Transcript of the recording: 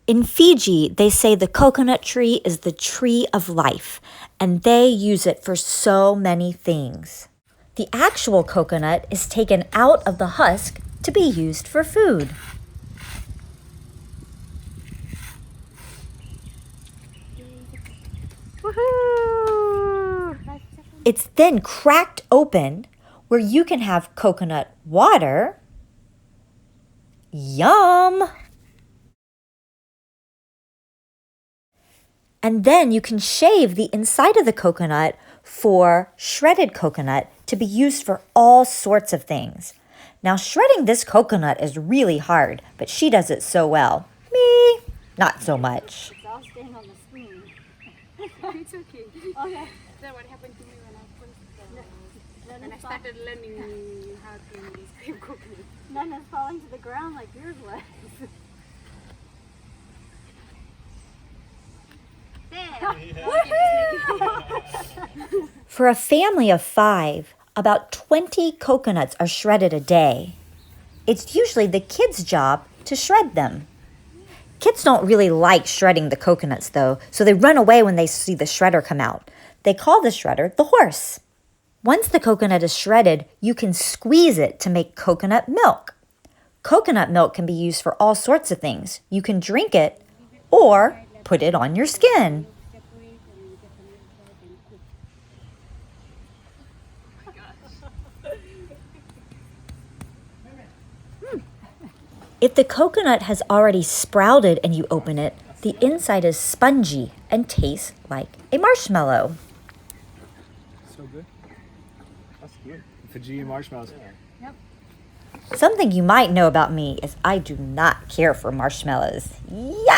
In Fiji, they say the coconut tree is the tree of life, and they use it for so many things. The actual coconut is taken out of the husk to be used for food. Woohoo! It's then cracked open where you can have coconut water. Yum! And then you can shave the inside of the coconut for shredded coconut to be used for all sorts of things. Now, shredding this coconut is really hard, but she does it so well. Me, not so much. It's all staying on the spoon. It's okay. Okay. That's what happened to me when I started learning how to scrape coconut. None is falling to the ground like yours was. For a family of 5, about 20 coconuts are shredded a day. It's usually the kids' job to shred them. Kids don't really like shredding the coconuts though, so they run away when they see the shredder come out. They call the shredder the horse. Once the coconut is shredded, you can squeeze it to make coconut milk. Coconut milk can be used for all sorts of things. You can drink it or put it on your skin. If the coconut has already sprouted and you open it, the inside is spongy and tastes like a marshmallow. So good. That's good. Fiji marshmallows. Yep. Something you might know about me is I do not care for marshmallows. Yuck!